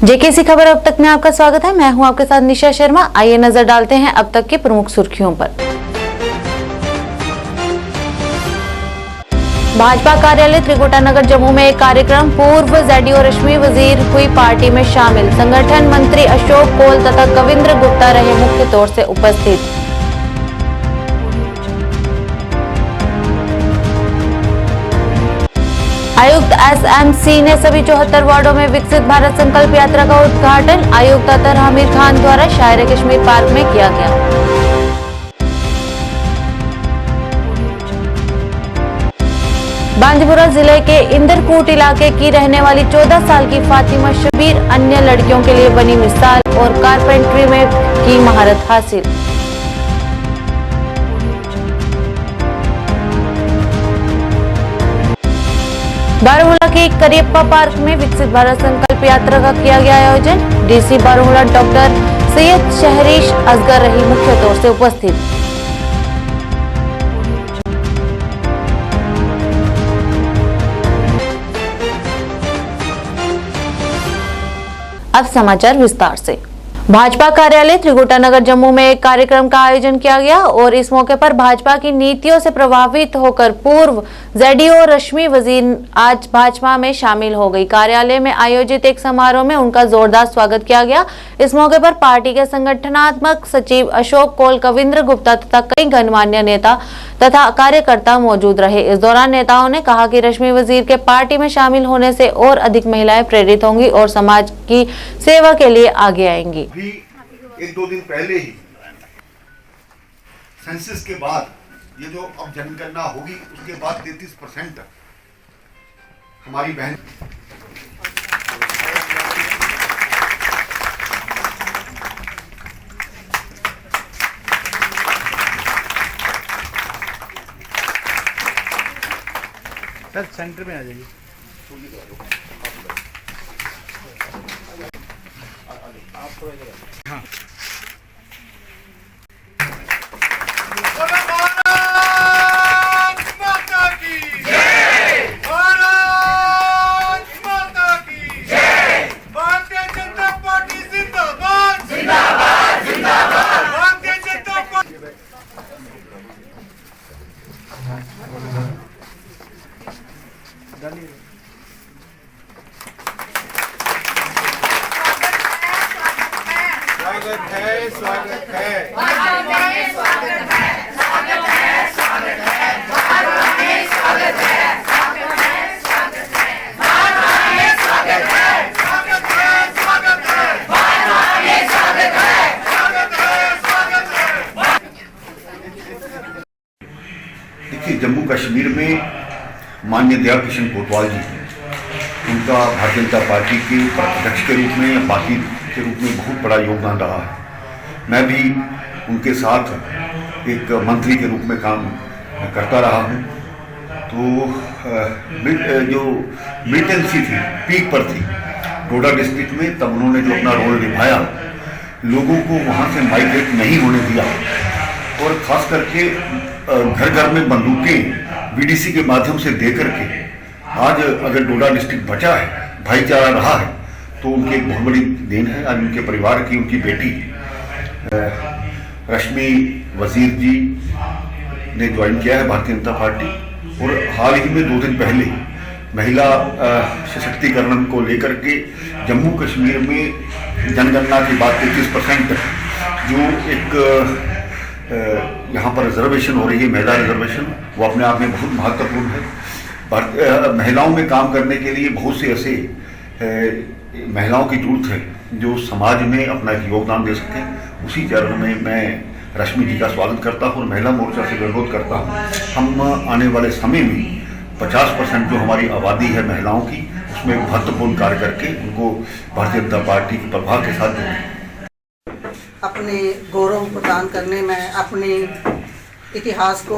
JKC खबर अब तक में आपका स्वागत है। मैं हूं आपके साथ निशा शर्मा। आइए नजर डालते हैं अब तक की प्रमुख सुर्खियों पर। भाजपा कार्यालय त्रिकुटा नगर जम्मू में एक कार्यक्रम। पूर्व जेडीओ रश्मि वजीर हुई पार्टी में शामिल। संगठन मंत्री अशोक कौल तथा कविंद्र गुप्ता रहे मुख्य तौर से उपस्थित। आयुक्त एसएमसी ने सभी 74 वार्डों में विकसित भारत संकल्प यात्रा का उद्घाटन आयुक्त अतर हमीर खान द्वारा शायर कश्मीर पार्क में किया गया। बांदीपुरा जिले के इंदरकूट इलाके की रहने वाली 14 साल की फातिमा शबीर अन्य लड़कियों के लिए बनी मिसाल और कारपेंट्री में की महारत हासिल। बारामूला के करियप्पा पार्क में विकसित भारत संकल्प यात्रा का किया गया आयोजन। डीसी बारामूला डॉक्टर सैयद शहरीश असगर रही मुख्य तौर से उपस्थित। अब समाचार विस्तार से। भाजपा कार्यालय त्रिकुटा नगर जम्मू में एक कार्यक्रम का आयोजन किया गया और इस मौके पर भाजपा की नीतियों से प्रभावित होकर पूर्व जेडीओ रश्मि वजीर आज भाजपा में शामिल हो गई। कार्यालय में आयोजित एक समारोह में उनका जोरदार स्वागत किया गया। इस मौके पर पार्टी के संगठनात्मक सचिव अशोक कौल, कविंद्र गुप्ता तथा कई गणमान्य नेता तथा कार्यकर्ता मौजूद रहे। इस दौरान नेताओं ने कहा कि रश्मि वजीर के पार्टी में शामिल होने से और अधिक महिलाएं प्रेरित होंगी और समाज की सेवा के लिए आगे आएंगी। एक दो दिन पहले ही सेंसस के बाद ये जो अब जनगणना होगी उसके बाद 33% हमारी बहन सर सेंटर में आ जाइए। हाँ। स्वागत है। देखिए, जम्मू कश्मीर में माननीय दया किशन कोतवाल जी, उनका भारतीय जनता पार्टी के अध्यक्ष के रूप में, बाकी के रूप में बहुत बड़ा योगदान रहा है। मैं भी उनके साथ एक मंत्री के रूप में काम करता रहा हूँ। तो जो मिलिटेंसी थी, पीक पर थी डोडा डिस्ट्रिक्ट में, तब उन्होंने जो अपना रोल निभाया, लोगों को वहाँ से माइग्रेट नहीं होने दिया और ख़ास करके घर घर में बंदूकें बीडीसी के माध्यम से दे करके आज अगर डोडा डिस्ट्रिक्ट बचा है, भाईचारा रहा है, तो उनकी एक बहुत बड़ी देन है। आज उनके परिवार की, उनकी बेटी रश्मि वजीर जी ने ज्वाइन किया है भारतीय जनता पार्टी और हाल ही में 2 दिन पहले महिला सशक्तिकरण को लेकर के जम्मू कश्मीर में जनगणना के बाद 33% जो एक यहाँ पर रिजर्वेशन हो रही है, महिला रिजर्वेशन, वो अपने आप में बहुत महत्वपूर्ण है। महिलाओं में काम करने के लिए बहुत से ऐसे महिलाओं की जरूरत है जो समाज में अपना एक योगदान दे सकें। उसी चरण में मैं रश्मि जी का स्वागत करता हूँ और महिला मोर्चा से अनुरोध करता हूँ, हम आने वाले समय में 50% जो हमारी आबादी है महिलाओं की, उसमें महत्वपूर्ण कार्य करके उनको भारतीय जनता पार्टी के प्रभाव के साथ जोड़ें। अपने गौरव प्रदान करने में, अपने इतिहास को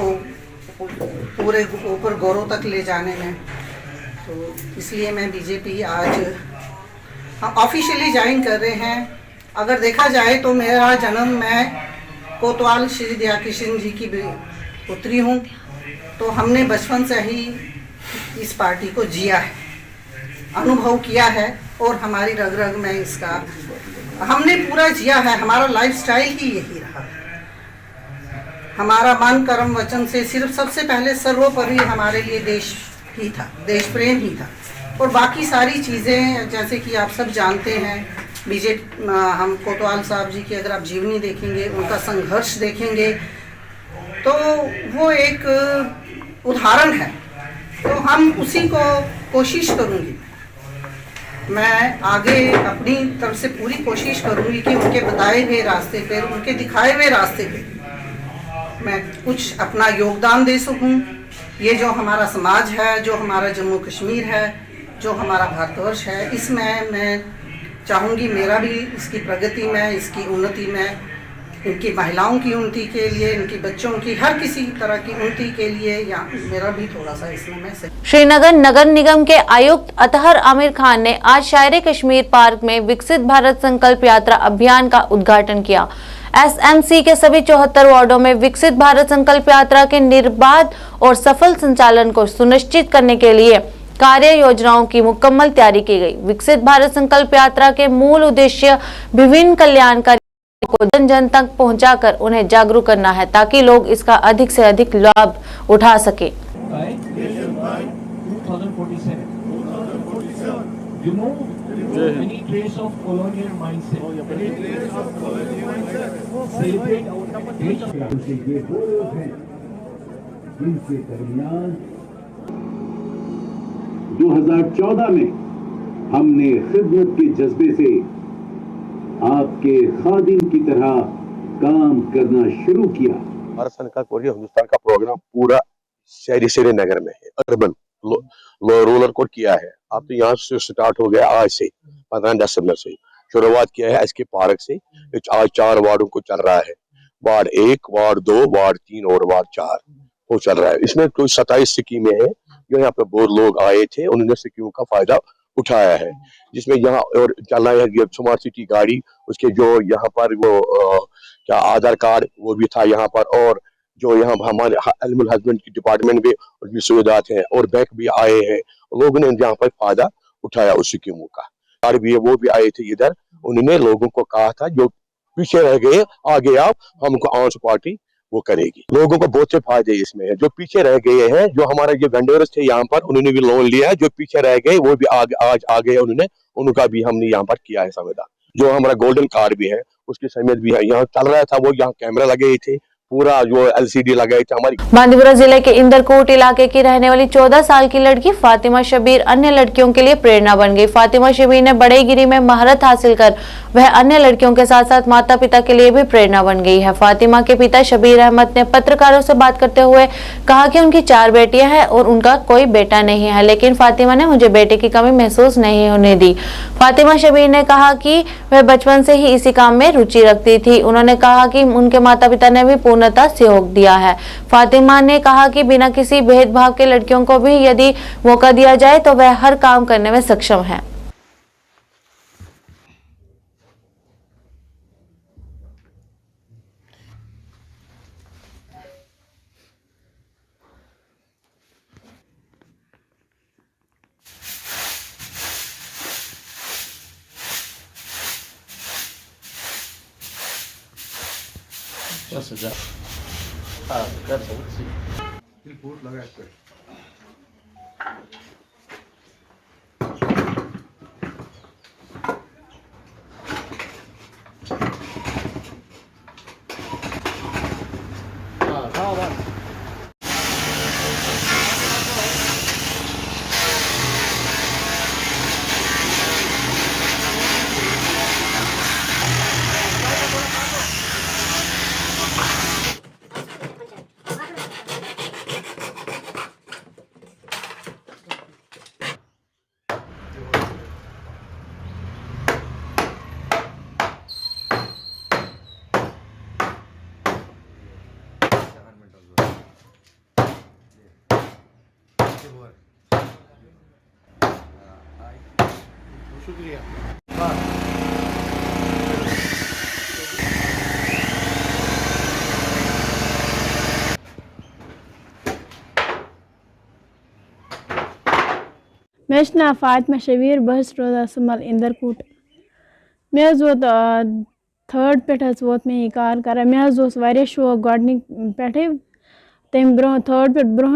पूरे ऊपर गौरव तक ले जाने में, तो इसलिए मैं बीजेपी आज हम ऑफिशियली ज्वाइन कर रहे हैं। अगर देखा जाए तो मेरा जन्म, मैं कोतवाल श्री दया किशन जी की पुत्री हूँ, तो हमने बचपन से ही इस पार्टी को जिया है, अनुभव किया है। और हमारी रग रग में इसका हमने पूरा जिया है। हमारा लाइफस्टाइल ही यही रहा। हमारा मन कर्म वचन से सिर्फ सबसे पहले सर्वोपरि हमारे लिए देश ही था, देश प्रेम ही था। और बाकी सारी चीज़ें जैसे कि आप सब जानते हैं, हम कोतवाल साहब जी की अगर आप जीवनी देखेंगे, उनका संघर्ष देखेंगे, तो वो एक उदाहरण है। तो हम उसी को कोशिश करूँगी, मैं आगे अपनी तरफ से पूरी कोशिश करूँगी कि उनके बताए हुए रास्ते पे, उनके दिखाए हुए रास्ते पे मैं कुछ अपना योगदान दे सकूँ। ये जो हमारा समाज है, जो हमारा जम्मू कश्मीर है, जो हमारा भारतवर्ष है, इसमें मैं चाहूँगी मेरा भी इसकी प्रगति में, इसकी उन्नति में, इनकी महिलाओं की उन्नति के लिए, इनकी बच्चों की, हर किसी तरह की उन्नति के लिए या मेरा भी थोड़ा सा इसमें मैं श्रीनगर नगर निगम के आयुक्त अतहर आमिर खान ने आज शायर कश्मीर पार्क में विकसित भारत संकल्प यात्रा अभियान का उद्घाटन किया। एसएमसी के सभी 74 वार्डों में विकसित भारत संकल्प यात्रा के निर्बाध और सफल संचालन को सुनिश्चित करने के लिए कार्य योजनाओं की मुकम्मल तैयारी की गई। विकसित भारत संकल्प यात्रा के मूल उद्देश्य विभिन्न कल्याणकारी को जन जन तक पहुंचाकर उन्हें जागरूक करना है, ताकि लोग इसका अधिक से अधिक लाभ उठा सके। दो 2014 में हमने खिदमत के जज्बे से आपके खादिम की तरह काम करना शुरू किया। भारत सरकार को हिंदुस्तान का प्रोग्राम पूरा शहरी श्रीनगर में है, अर्बन रूरल को किया है। अब तो यहाँ से स्टार्ट हो गया, आज से 15 दिसंबर से शुरुआत किया है एसके पार्क से। आज 4 वार्डों को चल रहा है, वार्ड 1, वार्ड 2, वार्ड 3 और वार्ड 4 को चल रहा है। इसमें कोई 27 स्कीमें हैं जो यहाँ पे बहुत लोग आए थे, उन्होंने स्कीमों का फायदा उठाया है, जिसमें यहाँ और चल रहा है स्मार्ट सिटी गाड़ी, उसके जो यहाँ पर वो क्या आधार कार्ड वो भी था यहाँ पर, और जो यहाँ हमारे एनिमल हस्बेंड की डिपार्टमेंट में उनकी सुविधाएं हैं, और बैंक भी आए हैं। लोगों ने यहाँ पर फायदा उठाया उस स्कीमों का। कार्ड भी है, वो भी आए थे इधर, उन्होंने लोगों को कहा था जो पीछे रह गए आगे आप, हमको आंस पार्टी वो करेगी। लोगों को बहुत से फायदे इसमें है। जो पीछे रह गए हैं, जो हमारे जो वेंडर्स थे यहाँ पर, उन्होंने भी लोन लिया है। जो पीछे रह गए वो भी आज आ गए, उन्होंने उनका भी हमने यहाँ पर किया है समाधान। जो हमारा गोल्डन कार्ड भी है उसकी समेत भी है, यहाँ चल रहा था वो, यहाँ कैमरा लगे थे, पूरा जो एलसीडी लगाए थे हमारी। बांदीपुरा जिले के इंदरकोट इलाके की रहने वाली 14 साल की लड़की फातिमा शबीर अन्य लड़कियों के लिए प्रेरणा बन गई। फातिमा शबीर ने बड़ेगिरी में महारत हासिल कर वह अन्य लड़कियों के साथ साथ माता पिता के लिए भी प्रेरणा बन गई है। फातिमा के पिता शबीर अहमद ने पत्रकारों से बात करते हुए कहा कि उनकी 4 बेटियां हैं और उनका कोई बेटा नहीं है, लेकिन फातिमा ने मुझे बेटे की कमी महसूस नहीं होने दी। फातिमा शबीर ने कहा कि वह बचपन से ही इसी काम में रुचि रखती थी। उन्होंने कहा कि उनके माता पिता ने भी पूर्णतः सहयोग दिया है। फातिमा ने कहा कि बिना किसी भेदभाव के लड़कियों को भी यदि मौका दिया जाए तो वह हर काम करने में सक्षम है। कर सकते रिपोर्ट लगा कर। शुक्रिया। मे नाम फातिमा शबीर बस रोजान सुमल इंदरकूट मे वोत 3rd पे वोत मे यह कार कर मे वारिया शौक गोडनिक पे तम ब्रो 3rd पे ब्रोह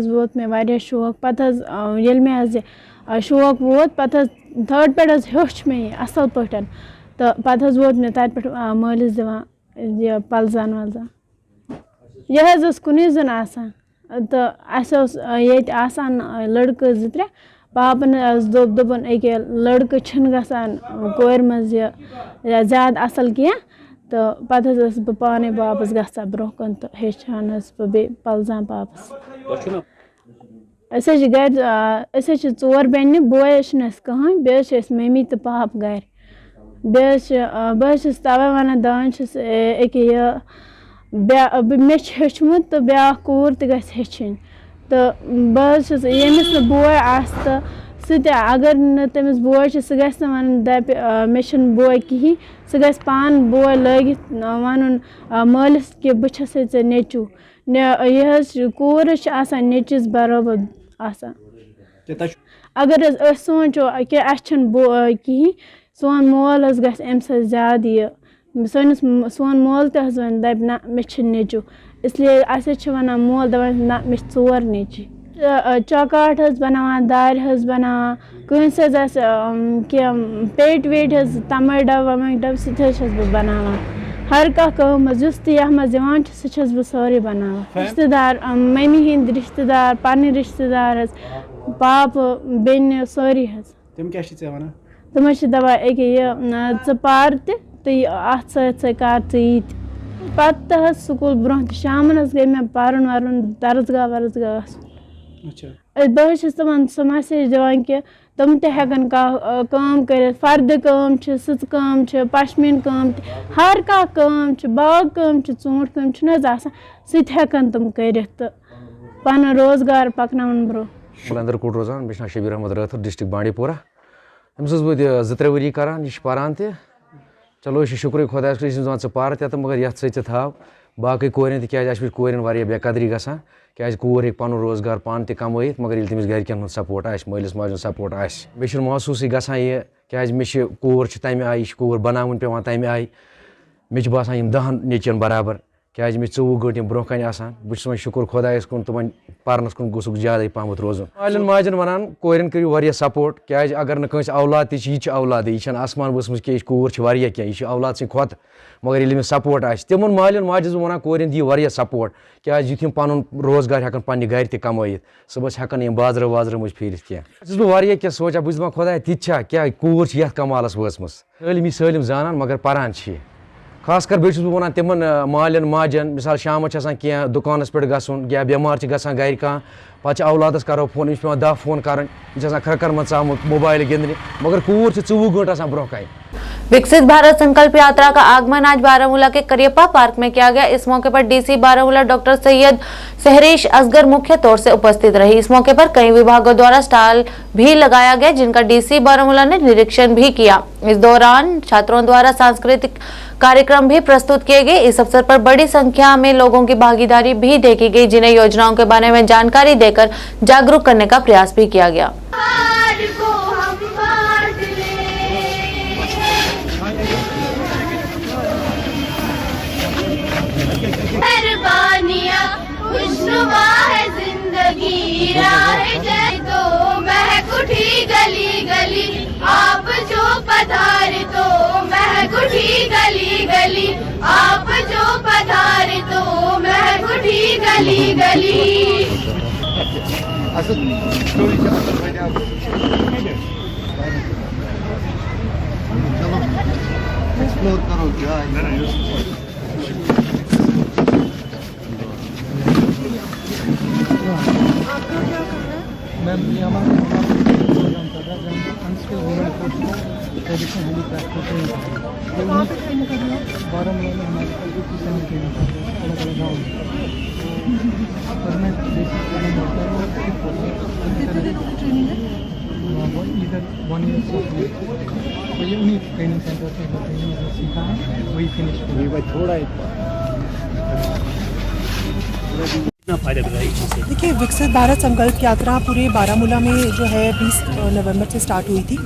वोत मे वारिया शौक पत ये मे शौक वोत पत 3rd पे हेच मे असल पटन तो पत वोत मे तत पे मालिस दिवान यह पलजान वलजान यह कुन जन आसान तो आसान लड़के 2-3 पापन दोपन अके लड़के गसान कोर मज ज़्यादा असल कह तो पत बह पाने वापस गसा ब्रोह कन तो हेचान बे पलजान पापस घर 4 बेन बोय कहें बे मम्मी तो पाप घर बह तवे वन दान अके मे हेचमुत तो ब्या कूर तो हेचन तो बह यमिस बोय तो अगर न तमिस बोय सह वन दप मे बोय कहें सह पान बोय लगित वन मालिस कि बह नेचू यह कूर नेचिस बराबर आसान अगर सोचो कि बोय कहें सोन मोल गम ज्यादा यह सोन मोल वन दप ना मे नेचू इसलिए वन मोल दपान ना मे 4 नेची चौकाट बनावान दार बनावान कंस कह पेट वेट तमर डब सह बनावान हर कम जुस तह मजान सह सारे बनावान रिश्तेदार मम्मी हिंद रिश्तेदार पन्ने रिश्तेदार पाप बेन सारी तम क्या वन तम दपान अके च पार तो अत कर पत स्कूल ब्रोह शाम गई मे पर्न वर्न दर्जगाह वर्जगाह बह तमन सह मैसेज दिवान कि तम तहन कम कर फर्द कम सच कम पशमीन कम हर कम बाग कम ऊंट कम सहन तम कर पन रोजगार पकन ब्रोह अंदरकूट रोजान मे नाम शबीर अहमद रथर डिस्ट्रिक्ट बांडीपोरा अम्स बह 2-3 वरी करान यह पारान त चलो यह शुक्र खुदा दान पार तो मगर ये थाव बाकी कोरें क्या कोरें वारिया बेकदरी गसान क्या कूर हे पन रोजगार पान त कमैत मगर ये तमिस घरकन सपोर्ट मालिस माज सपोर्ट मे महसूस गसान यह क्या मे कूर तमें आय कूर बनावन पेवान तमें आय मे बसान 10 नेचन बराबर क्या मे 24 घंटे ब्रोह कन आसान बस शुक्र खुदायस कुन तुम पारनस कुन गोसुक ज्यादा पहमत रोजन मालिन माजन वनान कोरें करू वारिया सपोर्ट क्या अगर न कंस औलाद ती यह औलाद यह आसमान वसमज कि कूर वारिया क्या यह औलाद से खोत मगर ये सपोर्ट तिमन मालिन माजन वनान कोरें दी वारिया सपोर्ट क्या युम पन रोजगार हेकन पन्ने घर त कमैत सुबह हेकन यम बाजार वाजार मज फिरत क्या वारिया क्या सोचा बस दपान खुदा तित क्या कूर ये कमालस वसमस सलिम जानान मगर पारान खास कर बस वन तिमन मालिन माजन मिसाल शाम क्या दुकानस पे गसन या बेमार गसान घर कह पे औलादस करो फोन पे 10 फोन कर खरकर मत मोबाइल गिंदने मगर कूर 24 घंटे ब्रोह कन विकसित भारत संकल्प यात्रा का आगमन आज बारामूला के करियप्पा पार्क में किया गया। इस मौके पर डीसी बारामूला डॉक्टर सैयद सहरीश असगर मुख्य तौर से उपस्थित रही। इस मौके पर कई विभागों द्वारा स्टॉल भी लगाया गया जिनका डीसी बारामूला ने निरीक्षण भी किया। इस दौरान छात्रों द्वारा सांस्कृतिक कार्यक्रम भी प्रस्तुत किए गए। इस अवसर पर बड़ी संख्या में लोगों की भागीदारी भी देखी गई जिन्हें योजनाओं के बारे में जानकारी देकर जागरूक करने का प्रयास भी किया गया। खुशनुमा है जिंदगी राह तो महक उठी गली गली आप जो पधारे तो महक उठी गली गली आप जो पधारे तो महक उठी गली गली एक्सप्लोर करो क्या मैम ये हमारा प्रोग्राम था जहाँ अनस्किल वुमेन को ट्रेडिशनल हैंडीक्राफ्ट को ट्रेन करते हैं बारामूला में हमारे पास 80% ट्रेनिंग करते हैं अलग अलग गाँव में परमानेंट बेसिक ट्रेनिंग होता है वो इधर 1 ईयर से तो ये उन्हीं ट्रेनिंग सेंटर से ट्रेनिंग सीखा है वही फिनिश थोड़ा देखिए, विकसित भारत संकल्प यात्रा पूरे बारामूला में जो है 20 नवंबर से स्टार्ट हुई थी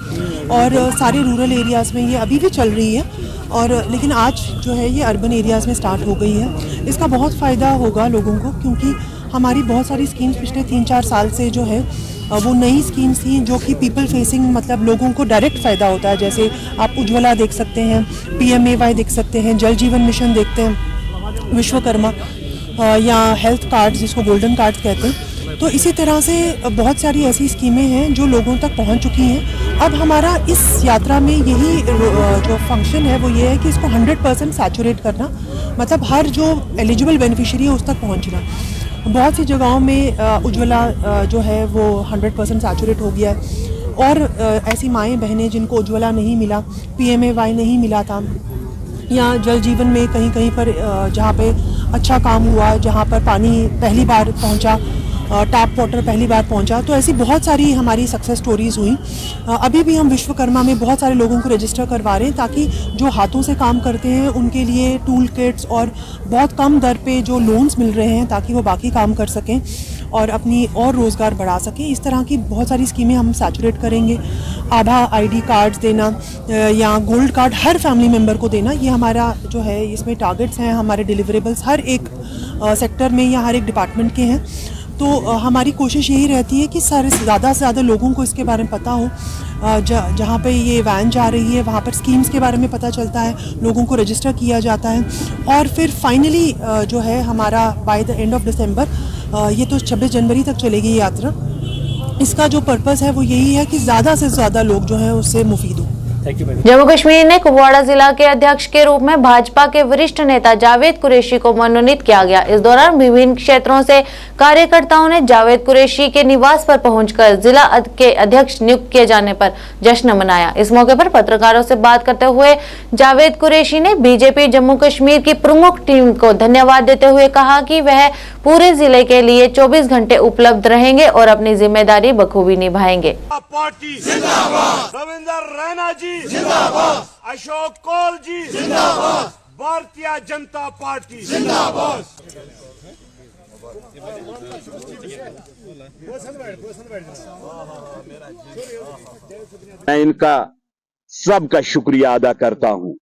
और सारे रूरल एरियाज़ में ये अभी भी चल रही है और लेकिन आज जो है ये अर्बन एरियाज़ में स्टार्ट हो गई है। इसका बहुत फ़ायदा होगा लोगों को, क्योंकि हमारी बहुत सारी स्कीम्स पिछले 3-4 साल से जो है वो नई स्कीम्स थी जो कि पीपल फेसिंग, मतलब लोगों को डायरेक्ट फ़ायदा होता है। जैसे आप उज्ज्वला देख सकते हैं, PMAY देख सकते हैं, जल जीवन मिशन देखते हैं, विश्वकर्मा या हेल्थ कार्ड जिसको गोल्डन कार्ड कहते हैं। तो इसी तरह से बहुत सारी ऐसी स्कीमें हैं जो लोगों तक पहुंच चुकी हैं। अब हमारा इस यात्रा में यही जो फंक्शन है वो ये है कि इसको 100% सैचुरेट करना, मतलब हर जो एलिजिबल बेनिफिशियरी है उस तक पहुंचना। बहुत सी जगहों में उज्ज्वला जो है वो 100% सैचुरेट हो गया है और ऐसी माएँ बहनें जिनको उज्ज्वला नहीं मिला, PMAY नहीं मिला था, या जल जीवन में कहीं कहीं पर जहाँ पे अच्छा काम हुआ, जहाँ पर पानी पहली बार पहुँचा, टैप वाटर पहली बार पहुँचा, तो ऐसी बहुत सारी हमारी सक्सेस स्टोरीज़ हुई। अभी भी हम विश्वकर्मा में बहुत सारे लोगों को रजिस्टर करवा रहे हैं ताकि जो हाथों से काम करते हैं उनके लिए टूल किट्स और बहुत कम दर पे जो लोन्स मिल रहे हैं ताकि वो बाकी काम कर सकें और अपनी और रोज़गार बढ़ा सकें। इस तरह की बहुत सारी स्कीमें हम सैचुरेट करेंगे। आभा ID कार्ड्स देना या गोल्ड कार्ड हर फैमिली मेम्बर को देना, ये हमारा जो है इसमें टारगेट्स हैं, हमारे डिलीवरेबल्स हर एक सेक्टर में या हर एक डिपार्टमेंट के हैं। तो हमारी कोशिश यही रहती है कि ज़्यादा से ज़्यादा लोगों को इसके बारे में पता हो। जहाँ पे ये वैन जा रही है वहाँ पर स्कीम्स के बारे में पता चलता है, लोगों को रजिस्टर किया जाता है और फिर फाइनली जो है हमारा by the end of December, ये तो 26 जनवरी तक चलेगी यात्रा। इसका जो पर्पस है वो यही है कि ज़्यादा से ज़्यादा लोग जो हैं उससे मुफीद हो। जम्मू कश्मीर ने कुपवाड़ा जिला के अध्यक्ष के रूप में भाजपा के वरिष्ठ नेता जावेद कुरैशी को मनोनीत किया गया। इस दौरान विभिन्न क्षेत्रों से कार्यकर्ताओं ने जावेद कुरैशी के निवास पर पहुंचकर जिला के अध्यक्ष नियुक्त किए जाने पर जश्न मनाया। इस मौके पर पत्रकारों से बात करते हुए जावेद कुरैशी ने बीजेपी जम्मू कश्मीर की प्रमुख टीम को धन्यवाद देते हुए कहा कि वह पूरे जिले के लिए 24 घंटे उपलब्ध रहेंगे और अपनी जिम्मेदारी बखूबी निभाएंगे। पार्टी जिंदाबाद, रविंद्र रैना जी जिंदाबाद, अशोक कौल जी जिंदाबाद, भारतीय जनता पार्टी जिंदाबाद। मैं इनका सबका शुक्रिया अदा करता हूं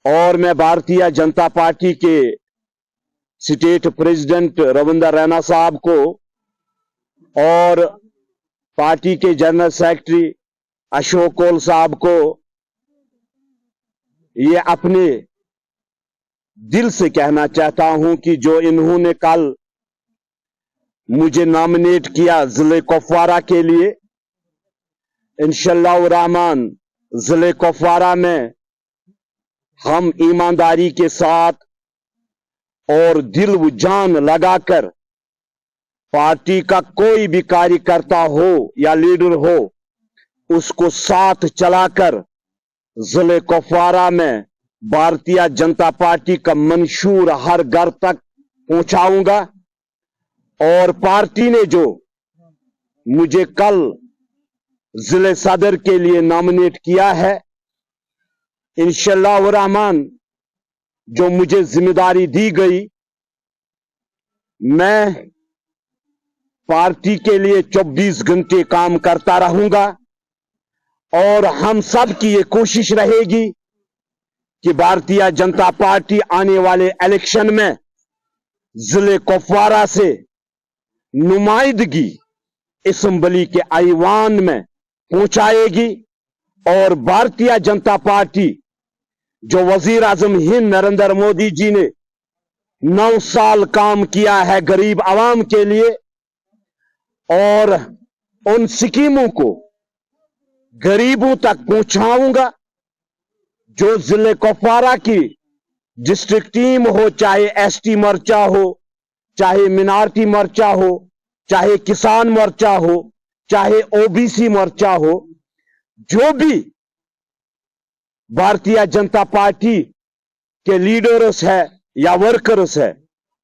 और मैं भारतीय जनता पार्टी के स्टेट प्रेसिडेंट रविंद्र रैना साहब को और पार्टी के जनरल सेक्रेटरी अशोक कौल साहब को ये अपने दिल से कहना चाहता हूं कि जो इन्होंने कल मुझे नॉमिनेट किया जिले कुपवाड़ा के लिए, इंशाअल्लाह रहमान जिले कुपवाड़ा में हम ईमानदारी के साथ और दिल व जान लगाकर पार्टी का कोई भी कार्यकर्ता हो या लीडर हो उसको साथ चलाकर जिले कुपवाड़ा में भारतीय जनता पार्टी का मंशूर हर घर तक पहुंचाऊंगा। और पार्टी ने जो मुझे कल जिले सदर के लिए नॉमिनेट किया है, इंशाअल्लाह रहमान जो मुझे जिम्मेदारी दी गई, मैं पार्टी के लिए 24 घंटे काम करता रहूंगा और हम सब की ये कोशिश रहेगी कि भारतीय जनता पार्टी आने वाले इलेक्शन में जिले कुपवाड़ा से नुमाइंदगी असेंबली के ऐवान में पहुंचाएगी और भारतीय जनता पार्टी जो वजीर आजम हिंद नरेंद्र मोदी जी ने 9 साल काम किया है गरीब आवाम के लिए और उन स्कीमों को गरीबों तक पहुंचाऊंगा। जो जिले कुपवाड़ा की डिस्ट्रिक्ट टीम हो, चाहे ST मोर्चा हो, चाहे मिनारिटी मोर्चा हो, चाहे किसान मोर्चा हो, चाहे OBC मोर्चा हो, जो भी भारतीय जनता पार्टी के लीडर्स है या वर्कर्स है,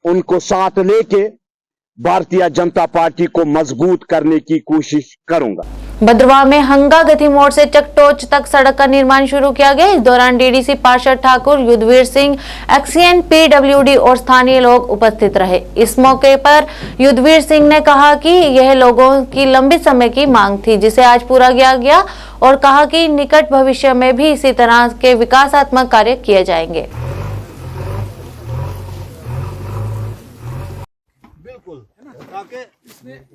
उनको साथ लेके भारतीय जनता पार्टी को मजबूत करने की कोशिश करूंगा। भद्रवाह में हंगा गति मोड़ से चकटोच तक सड़क का निर्माण शुरू किया गया। इस दौरान डीडीसी पार्षद ठाकुर, युद्धवीर सिंह, एक्सीएन, पीडब्ल्यूडी और स्थानीय लोग उपस्थित रहे। इस मौके पर युद्धवीर सिंह ने कहा कि यह लोगों की लंबी समय की मांग थी, जिसे आज पूरा किया गया, और कहा कि निकट भविष्य में भी इसी तरह के विकासात्मक कार्य किए जाएंगे। बिल्कुल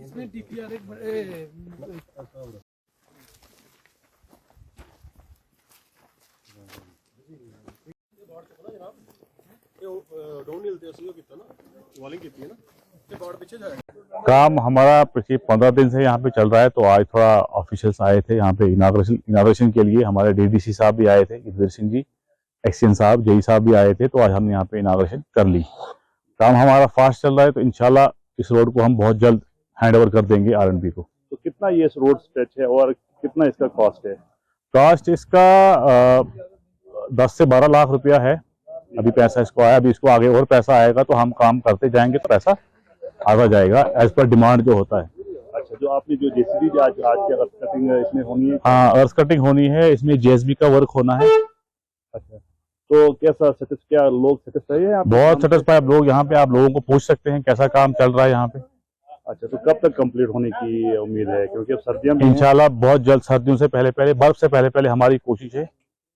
इसमें डीपीआर काम हमारा पिछले 15 दिन से यहाँ पे चल रहा है। तो आज थोड़ा ऑफिशियल्स आए थे यहाँ पे इनाग्रेशन के लिए। हमारे डीडीसी साहब भी आए थे, युद्धवीर सिंह जी, एक्सीएन साहब, जेई साहब भी आए थे। तो आज हमने यहाँ पे इनाग्रेशन कर ली। काम हमारा फास्ट चल रहा है, तो इंशाल्लाह इस रोड को हम बहुत जल्द हैंडओवर कर देंगे आरएनबी को। तो कितना ये रोड स्ट्रेच है और कितना इसका कॉस्ट है? कॉस्ट इसका 10 से 12 लाख रुपया है। अभी पैसा इसको आया, अभी इसको आगे और पैसा आएगा, तो हम काम करते जाएंगे तो पैसा आता जाएगा एज पर डिमांड जो होता है। अच्छा, जो आपने जो जेसीबी आज की अर्थ कटिंग इसमें होनी है? हाँ, अर्थ कटिंग होनी है, इसमें जेएसबी का वर्क होना है। अच्छा, तो कैसा क्या लोग सेटिस्फाई है? बहुत सेटिस्फाई लोग यहाँ पे। आप लोगों को पूछ सकते हैं कैसा काम चल रहा है यहाँ पे। अच्छा, तो कब तक कंप्लीट होने की उम्मीद है? क्योंकि अब सर्दियां भी इंशाल्लाह बहुत जल्द, सर्दियों से पहले, बर्फ से पहले हमारी कोशिश है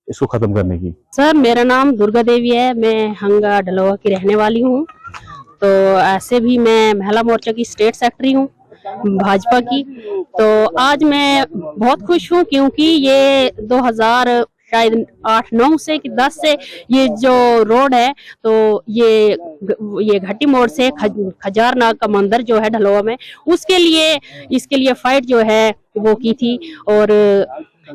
इसको खत्म करने की। सर, मेरा नाम दुर्गा देवी है, मैं हंगा डलोवा की रहने वाली हूँ। तो ऐसे भी मैं महिला मोर्चा की स्टेट सेक्रेटरी हूँ भाजपा की। तो आज मैं बहुत खुश हूँ क्योंकि ये 2008-9 से कि 10 से ये जो रोड है, तो ये घाटी मोड़ से खजारनाग का मंदिर जो है ढलोवा में, इसके लिए फाइट जो है वो की थी। और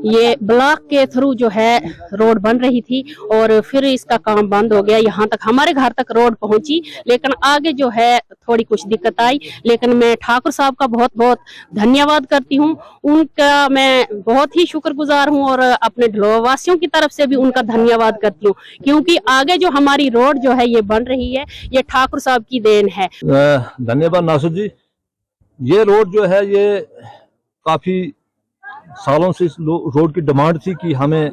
ये ब्लॉक के थ्रू जो है रोड बन रही थी और फिर इसका काम बंद हो गया। यहाँ तक हमारे घर तक रोड पहुंची, लेकिन आगे जो है थोड़ी कुछ दिक्कत आई। लेकिन मैं ठाकुर साहब का बहुत बहुत धन्यवाद करती हूँ, उनका मैं बहुत ही शुक्रगुजार हूँ और अपने ढलोवा वासियों की तरफ से भी उनका धन्यवाद करती हूँ, क्योंकि आगे जो हमारी रोड जो है ये बन रही है, ये ठाकुर साहब की देन है। धन्यवाद नासुर जी। ये रोड जो है ये काफी सालों से इस रोड की डिमांड थी कि हमें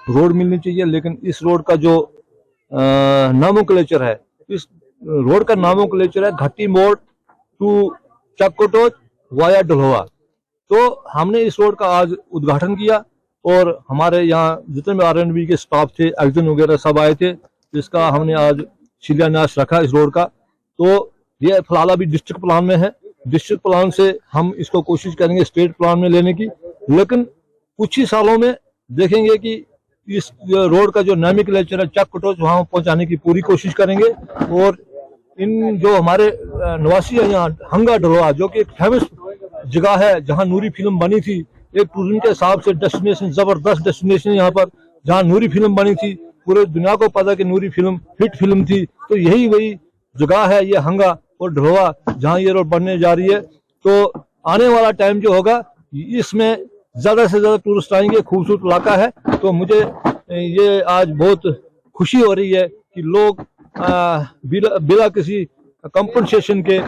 रोड मिलनी चाहिए, लेकिन इस रोड का जो नोमेनक्लेचर है, इस रोड का नोमेनक्लेचर है घाटी मोड़ टू चकटोच वाया ढलोवा। तो हमने इस रोड का आज उद्घाटन किया और हमारे यहाँ जितने भी आरएनबी के स्टाफ थे, एक्जन वगैरह सब आए थे, जिसका हमने आज शिलान्यास रखा इस रोड का। तो ये फिलहाल अभी डिस्ट्रिक्ट प्लान में है। डिस्ट्रिक्ट प्लान से हम इसको कोशिश करेंगे स्टेट प्लान में लेने की, लेकिन कुछ ही सालों में देखेंगे कि इस रोड का जो नोमेनक्लेचर है चकटोच वहां पहुंचाने की पूरी कोशिश करेंगे। और इन जो हमारे निवासी है यहाँ हंगा ढलोवा, जो कि एक फेमस जगह है जहां नूरी फिल्म बनी थी, एक टूरिज्म के हिसाब से डेस्टिनेशन, जबरदस्त डेस्टिनेशन यहाँ पर, जहाँ नूरी फिल्म बनी थी, पूरे दुनिया को पता कि नूरी फिल्म हिट फिल्म थी। तो यही वही जगह है ये हंगा और ढलोवा जहाँ ये रोड बनने जा रही है। तो आने वाला टाइम जो होगा इसमें ज्यादा से ज्यादा टूरिस्ट आएंगे, खूबसूरत इलाका है। तो मुझे ये आज बहुत खुशी हो रही है कि लोग बिना किसी कंपनसेशन के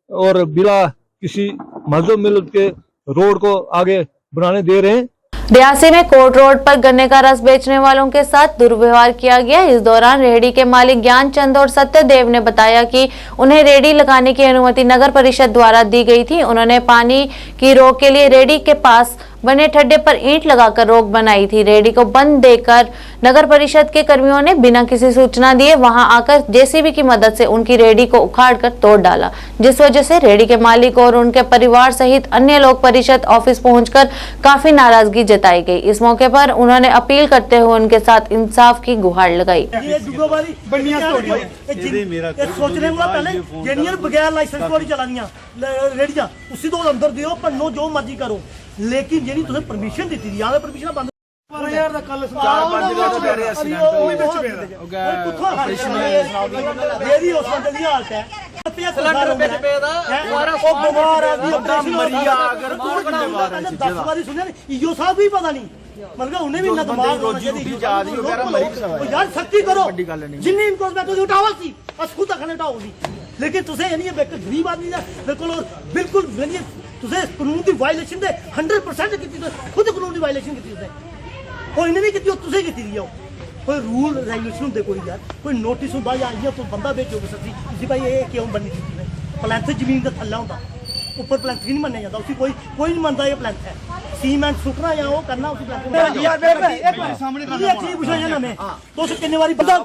और बिना किसी मजदूर मिल के रोड को आगे बनाने दे रहे हैं। रियासी में कोर्ट रोड पर गन्ने का रस बेचने वालों के साथ दुर्व्यवहार किया गया। इस दौरान रेहड़ी के मालिक ज्ञानचंद और सत्यदेव ने बताया कि उन्हें रेहड़ी लगाने की अनुमति नगर परिषद द्वारा दी गई थी। उन्होंने पानी की रोक के लिए रेहड़ी के पास बने ठड्डे पर ईंट लगाकर रोक बनाई थी। रेहड़ी को बंद देकर नगर परिषद के कर्मियों ने बिना किसी सूचना दिए वहां आकर जेसीबी की मदद से उनकी रेहड़ी को उखाड़कर तोड़ डाला, जिस वजह से रेहड़ी के मालिक और उनके परिवार सहित अन्य लोग परिषद ऑफिस पहुंचकर काफी नाराजगी जताई गई। इस मौके पर उन्होंने अपील करते हुए उनके साथ इंसाफ की गुहार लगाई। लेकिन जी तुसें परमिशन दी थी, यहाँ परमिशन बंद भी पता नहीं, मतलब उन्हें भी इन्ना दिमाग यार सख्ती करो, जिन्नी इनको उठावा सी अस खुद आखने उठाओ सी, लेकिन तुसें गरीब आदमी बिल्कुल तुझे कानून की वायलेशन दे 100% की खुद कानून की वायलेशन की कोई नहीं की तुझे की कोई रूल रेगुलेशन होंगे कोई यार कोई नोटिस होंगे या इ'यां तुम बंदा भेजो किसी भाई ये क्यों बननी थी प्लैंथ जमीन का थल्ला होंगे ऊपर प्लैंथ भी नहीं माना जाता उसी कोई नहीं मानता ये प्लैंथ है सीमेंट सुटना या वो करना उसी प्लैंथ पूछना जाना मैं तो कितने बारी बंदा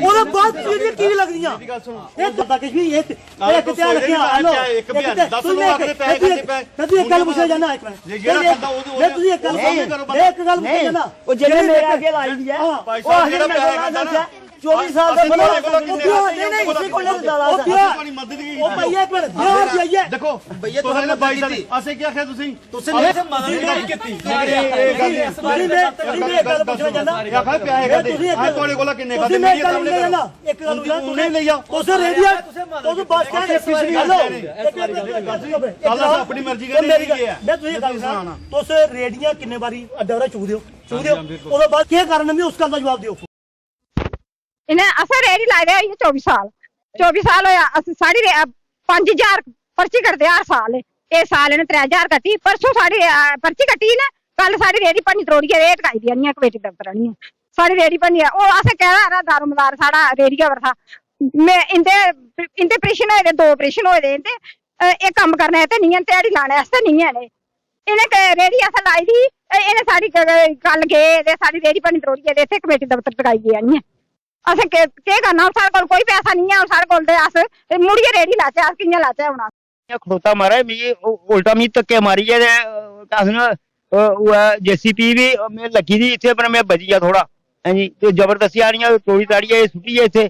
ओह्दे बाद चीज़ें की लगदियां ये बंदा किश भी एक ध्यान रखिया हेलो तुझे एक गल पूछना जाना एक मैं तुझे एक गल पूछना जाना ओ जेने मेरे आगे लाई दी है ओ 24 साल का नहीं उसी को नहीं डाला मदद की ओ भैया एक मिनट बिहार जाइए देखो भैया तो हमने बाई दी ऐसे क्या है तुसी मदद नहीं कीती मैं गल पूछना चाहना या खा पे आएगा आ तोड़े कोला किन्ने खादे मेरी जाना एक गल तूने ले जाओ तो सर रेडिया तो बस क्या हेलो साला अपनी मर्जी का नहीं है मैं तुझे गल सुनाना तो सर रेडिया किन्ने बारी अड्डा चूक दियो ओदे बाद क्या कारण है उसका जवाब दियो इन्हें असें रेडी लाई दे 24 साल होया अस साड़ी 5000 पर्ची कटदे हर साल ए साल इन्हें 3000 कटी परसों साड़ी पर्ची कटी ने कल साड़ी रेडी भनी त्रोड़िए रेट काई दी नहीं कमेटी दफ्तर नहीं साड़ी रेडी भनी है ओ असें कह रहा दारोमदार साड़ा रेडी पर था मैं इंदे ऑपरेशन होए दे 2 ऑपरेशन होए दे ते एक काम करने ते नहीं है ध्याड़ी लाने वास्ते नहीं है इन्हें रेडी असें लाई दी इन्हें साड़ी कल गए ते साड़ी रेडी भनी त्रोड़िए दे इत्थे कमेटी दफ्तर टकाई गई नहीं असें केह् करना साढ़े कोल कोई पैसा नहीं है साढ़े कोल ते अस मुड़िए रेडी लाचे अस कियां लाचे हुन खड़ोता मारा मिगी उल्टा मिगी धक्के मारियै ते जेसीपी भी मैं लगी दी इत्थे पर मैं बची गया थोड़ा हां जी ते जबरदस्ती आनियां तोड़ी ताड़ियै सुट्टियै इत्थे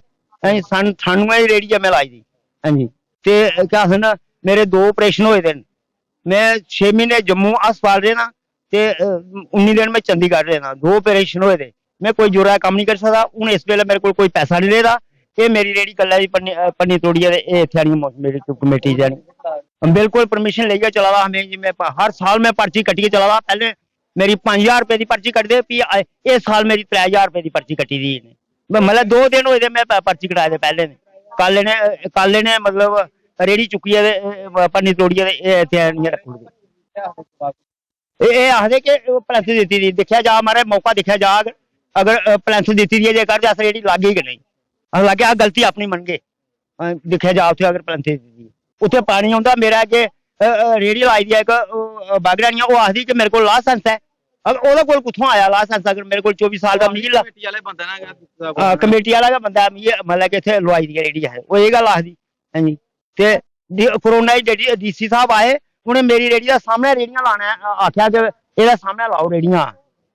हां जी सानू रेडी मैं लाई दी हां जी ते क्या आखदे मेरे 2 ऑपरेशन होए दे मैं 6 महीने जम्मू अस्पताल रेहा ते 19 दिन मैं चंडीगढ़ रेहा 2 ऑपरेशन होए दे मैं कोई जोरा काम नहीं कर सकता हूँ इस वेले मेरे को कोई पैसा नहीं लेदा ये मेरी रेडी कल्ला दी पन्नी तोड़िए इत्थे आनी मेरी कमेटी जानी बिल्कुल परमिशन लेके चला दा हमें मैं हर साल मैं पर्ची कट्टिए चला दा पहले मेरी 5000 रुपए की पर्ची कट दे भी इस साल मेरी 3000 रुपए की पर्ची कट्टी दी मतलब 2 दिन होए मैं पर्ची कटाए दे पहले कल ने मतलब रेडी चुक्किए पन्नी तोड़िए इत्थे रखी ये आखदे कि प्लैंथ दित्ती दी दिक्खेआ जा मारे मौका दिक्खेआ जा अगर प्लैंथ दित्ती दी जेकर अस रेडी लागे कि नहीं अस लागे आ गलती अपनी मन गए दिक्खेआ जा उत्थे अगर प्लैंथ दित्ती उत्थे पानी आंदा मेरा अगे रेडी लाई दी एक बागड़ानिया वो आखदी कि मेरे को लाइसेंस है अगर ओहदे कोल कुत्थों आया लाइसेंस अगर मेरे को 24 साल का मिगी कमेटी वाला बंदा मिगी मतलब कि इत्थे लवाई दी रेडी है वो ये गल आखदी हां जी ते कोरोना जेडी डीसी साहब आए उन्हें मेरी रेडी का सामने रेडियां लाने आख्या कि एदा सामने लाओ रेडियां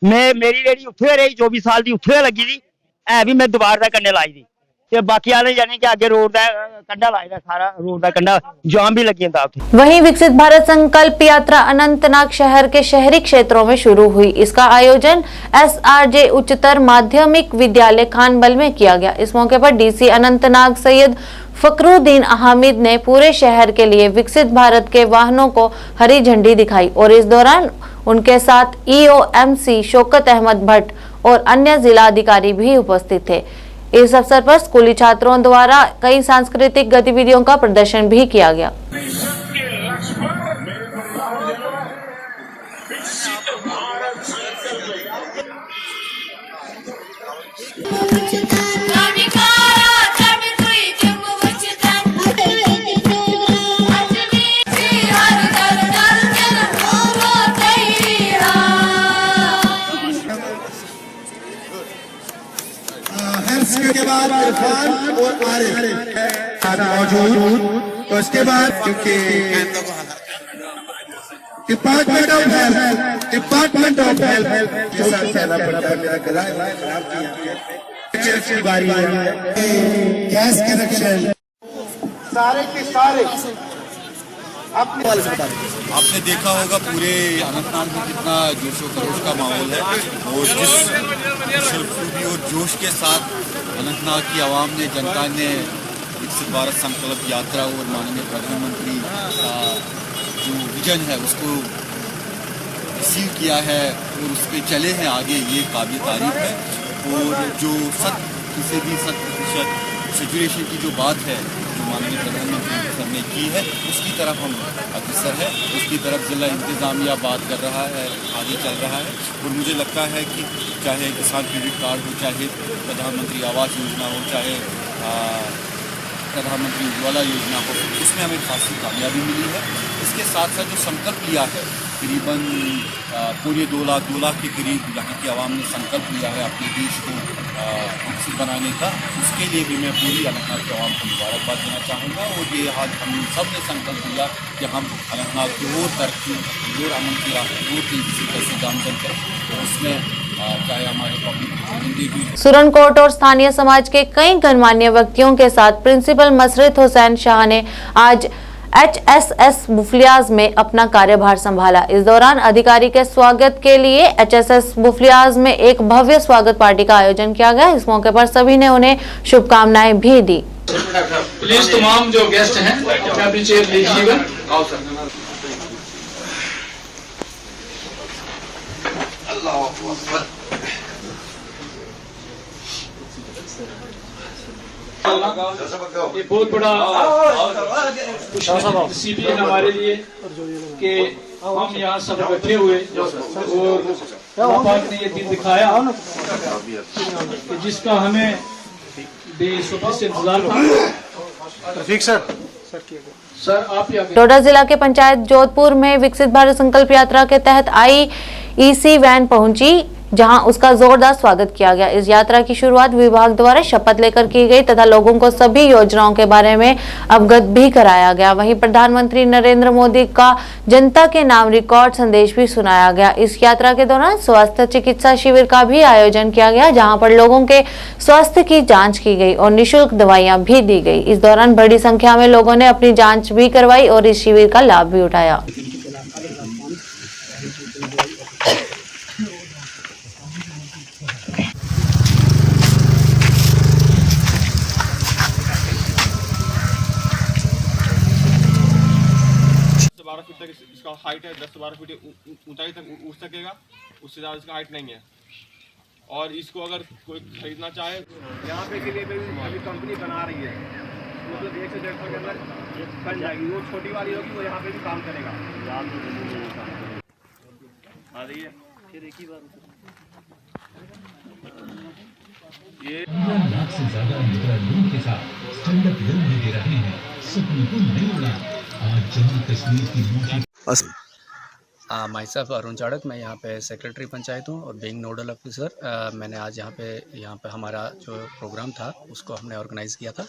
मैं मेरी रेडी उत्थे रही 24 साल की उत्थे लगी दी है भी मैं दीवार का कंढे लाई दी ते बाकी वाले यानी कि आगे रोड का कंढा लाई दा सारा रोड का कंढा जाम भी लगी जंदा उत्थे। वहीं विकसित भारत संकल्प यात्रा अनंतनाग शहर के शहरी क्षेत्रों में शुरू हुई। इसका आयोजन SRJ उच्चतर माध्यमिक विद्यालय खानबल में किया गया। इस मौके पर DC अनंतनाग सैयद फखरुद्दीन हामिद ने पूरे शहर के लिए विकसित भारत के वाहनों को हरी झंडी दिखाई और इस दौरान उनके साथ EO MC शौकत अहमद भट्ट और अन्य जिला अधिकारी भी उपस्थित थे। इस अवसर पर स्कूली छात्रों द्वारा कई सांस्कृतिक गतिविधियों का प्रदर्शन भी किया गया। के बाद इरफान और आरिफ मौजूद तो इसके बाद क्योंकि डिपार्टमेंट ऑफ हेल्थ के साथ पहला पड़ता मेरा बारी है गैस कनेक्शन सारे के सारे आपने देखा होगा पूरे अनंतनाग में कितना जोश व खरोश का माहौल है और जिस खूबी और जोश के साथ अनंतनाग की आवाम ने जनता ने विकसित भारत संकल्प यात्रा और माननीय प्रधानमंत्री का जो विजन है उसको रिसीव किया है और उस पर चले हैं आगे, ये काबिल तारीफ है। और जो 100% 100% सेचुरेशन की जो बात है जो माननीय प्रधानमंत्री सर ने की है उसकी तरफ हम अग्रसर है, उसकी तरफ जिला इंतज़ामिया बात कर रहा है, आगे चल रहा है। और मुझे लगता है कि चाहे किसान क्रेडिट कार्ड हो, चाहे प्रधानमंत्री आवास योजना हो, चाहे प्रधानमंत्री उज्ज्वला योजना हो, उसमें हमें खासी कामयाबी मिली है। इसके साथ साथ जो संकल्प लिया है, करीबन पूरे 2 लाख के करीब यहाँ की आवाम ने संकल्प लिया है अपने देश को विकसित बनाने का, उसके लिए भी मैं पूरी अनंतनाग की आवाम को मुबारकबाद देना चाहूँगा। और ये आज हम सब ने संकल्प लिया कि हम अनंतनाग की और तरक्की और अमन की राह और तेजी से कैसे गामजन करें, तो उसमें चाहे हमारे पब्लिक सुरनकोट और स्थानीय समाज के कई गणमान्य व्यक्तियों के साथ प्रिंसिपल मसरत हुसैन शाह ने आज HSS बुफलियाज में अपना कार्यभार संभाला। इस दौरान अधिकारी के स्वागत के लिए HSS बुफलियाज में एक भव्य स्वागत पार्टी का आयोजन किया गया। इस मौके पर सभी ने उन्हें शुभकामनाएं भी दी। प्लीज तमाम जो गेस्ट हैं अपनी चेयर लीजिएगा। ये बहुत बड़ा खुशी है हमारे लिए कि हम यहाँ सब इकट्ठे हुए और पाक ने ये दिन दिखाया कि जिसका हमें बेसब्री से इंतजार था। ठीक सर आप डोडा जिला के पंचायत जोधपुर में विकसित भारत संकल्प यात्रा के तहत आई EC वैन पहुंची, जहां उसका जोरदार स्वागत किया गया। इस यात्रा की शुरुआत विभाग द्वारा शपथ लेकर की गई तथा लोगों को सभी योजनाओं के बारे में अवगत भी कराया गया। वहीं प्रधानमंत्री नरेंद्र मोदी का जनता के नाम रिकॉर्ड संदेश भी सुनाया गया। इस यात्रा के दौरान स्वास्थ्य चिकित्सा शिविर का भी आयोजन किया गया, जहां पर लोगों के स्वास्थ्य की जाँच की गई और निःशुल्क दवाइयाँ भी दी गई। इस दौरान बड़ी संख्या में लोगों ने अपनी जाँच भी करवाई और इस शिविर का लाभ भी उठाया। इसका हाइट है 10 से 12 फीट ऊंचाई तक उठ सकेगा, उससे ज़्यादा इसका हाइट नहीं है। और इसको अगर कोई खरीदना चाहे, यहाँ पे के लिए अभी कंपनी बना रही है, मतलब 1 से 1.5 साल के अंदर बन जाएगी। वो छोटी वाली होगी, वो यहाँ पे भी काम करेगा। आ रही है फिर एक ही बार ये लाख से ज़्यादा लोगों के साथ स्टैंड अप लोन भी दे रहे हैं। सपनों को नई उड़ान आज जम्मू कश्मीर की माई सेल्फ अरुण चाड़क, मैं यहाँ पे सेक्रेटरी पंचायत हूँ और बीइंग नोडल ऑफिसर मैंने आज यहाँ पे हमारा जो प्रोग्राम था उसको हमने ऑर्गेनाइज़ किया था।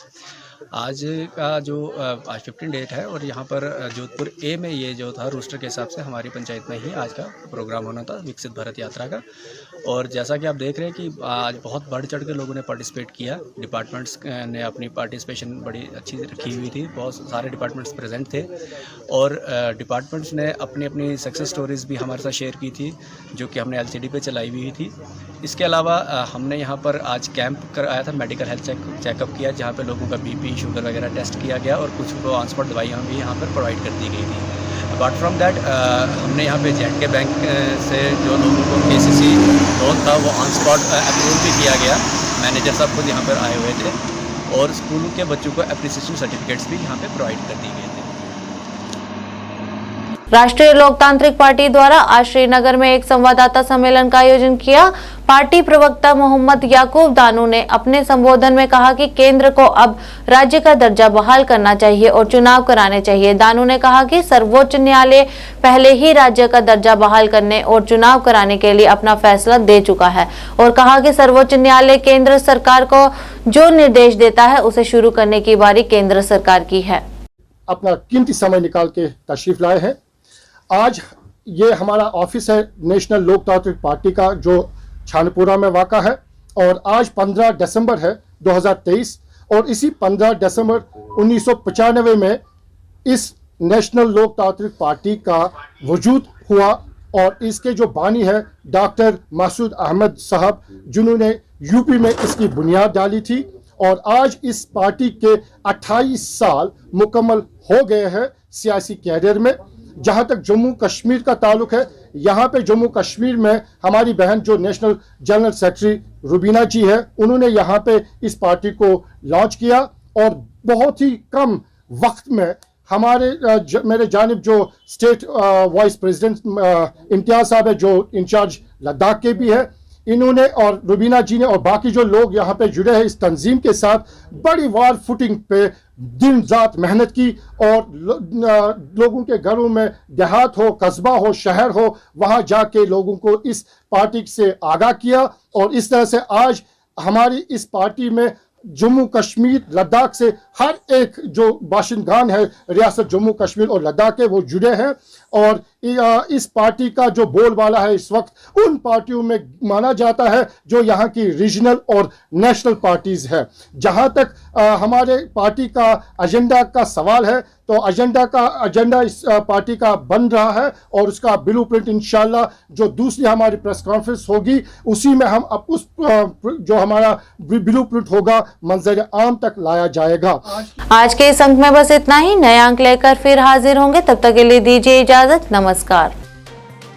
आज का जो आज 15 डेट है और यहाँ पर जोधपुर ए में ये जो था रोस्टर के हिसाब से हमारी पंचायत में ही आज का प्रोग्राम होना था विकसित भारत यात्रा का। और जैसा कि आप देख रहे हैं कि आज बहुत बढ़ चढ़ के लोगों ने पार्टिसिपेट किया। डिपार्टमेंट्स ने अपनी पार्टिसिपेशन बड़ी अच्छी रखी हुई थी, बहुत सारे डिपार्टमेंट्स प्रेजेंट थे और डिपार्टमेंट्स ने अपनी अपनी सक्सेस स्टोरीज़ भी हमारे साथ शेयर की थी, जो कि हमने LCD पे चलाई हुई थी। इसके अलावा हमने यहाँ पर आज कैंप कराया था, मेडिकल हेल्थ चेकअप किया, जहाँ पे लोगों का BP शुगर वगैरह टेस्ट किया गया और कुछ को ऑन स्पॉट दवाइयाँ भी यहाँ पर प्रोवाइड कर दी गई थी। अपार्ट फ्रॉम दैट हमने यहाँ पे J&K बैंक से जो लोगों को KCC लोन था वो ऑन स्पॉट अप्रूव भी किया गया। मैनेजर साहब खुद यहाँ पर आए हुए थे और स्कूलों के बच्चों को एप्रिसिएशन सर्टिफिकेट्स भी यहाँ पे प्रोवाइड कर दी गए थे। राष्ट्रीय लोकतांत्रिक पार्टी द्वारा आज श्रीनगर में एक संवाददाता सम्मेलन का आयोजन किया। पार्टी प्रवक्ता मोहम्मद याकूब दानू ने अपने संबोधन में कहा कि केंद्र को अब राज्य का दर्जा बहाल करना चाहिए और चुनाव कराने चाहिए। दानू ने कहा कि सर्वोच्च न्यायालय पहले ही राज्य का दर्जा बहाल करने और चुनाव कराने के लिए अपना फैसला दे चुका है और कहा कि सर्वोच्च न्यायालय केंद्र सरकार को जो निर्देश देता है उसे शुरू करने की बारी केंद्र सरकार की है। अपना कीमती समय निकाल के तशरीफ लाए हैं। आज ये हमारा ऑफिस है नेशनल लोकतांत्रिक पार्टी का, जो छानपुरा में वाक़ा है और आज 15 दिसंबर है 2023 और इसी 15 दिसंबर 1995 में इस नेशनल लोकतांत्रिक पार्टी का वजूद हुआ और इसके जो बानी है डॉक्टर मसूद अहमद साहब, जिन्होंने यूपी में इसकी बुनियाद डाली थी और आज इस पार्टी के 28 साल मुकम्मल हो गए हैं सियासी कैरियर में। जहां तक जम्मू कश्मीर का ताल्लुक है, यहाँ पे जम्मू कश्मीर में हमारी बहन जो नेशनल जनरल सेक्रेटरी रुबीना जी है, उन्होंने यहाँ पे इस पार्टी को लॉन्च किया और बहुत ही कम वक्त में हमारे मेरे जानिब जो स्टेट वाइस प्रेसिडेंट इम्तियाज साहब है, जो इंचार्ज लद्दाख के भी है, इन्होंने और रुबीना जी ने और बाकी जो लोग यहाँ पे जुड़े हैं इस तंजीम के साथ, बड़ी वार फुटिंग पे दिन रात मेहनत की और लोगों के घरों में, देहात हो, कस्बा हो, शहर हो, वहाँ जाके लोगों को इस पार्टी से आगाह किया। और इस तरह से आज हमारी इस पार्टी में जम्मू कश्मीर, लद्दाख से हर एक जो बाशिंदगान है रियासत जम्मू कश्मीर और लद्दाख के, वो जुड़े हैं। और इस पार्टी का जो बोलबाला है इस वक्त उन पार्टियों में माना जाता है जो यहाँ की रीजनल और नेशनल पार्टीज है। जहाँ तक हमारे पार्टी का एजेंडा का सवाल है, तो एजेंडा इस पार्टी का बन रहा है और उसका ब्लूप्रिंट इंशाल्लाह जो दूसरी हमारी प्रेस कॉन्फ्रेंस होगी उसी में हम उस जो हमारा ब्लूप्रिंट होगा मंजर आम तक लाया जाएगा। आज के इस अंक में बस इतना ही। नए अंक लेकर फिर हाजिर होंगे, तब तक के लिए दीजिए इजाजत। नमस्कार।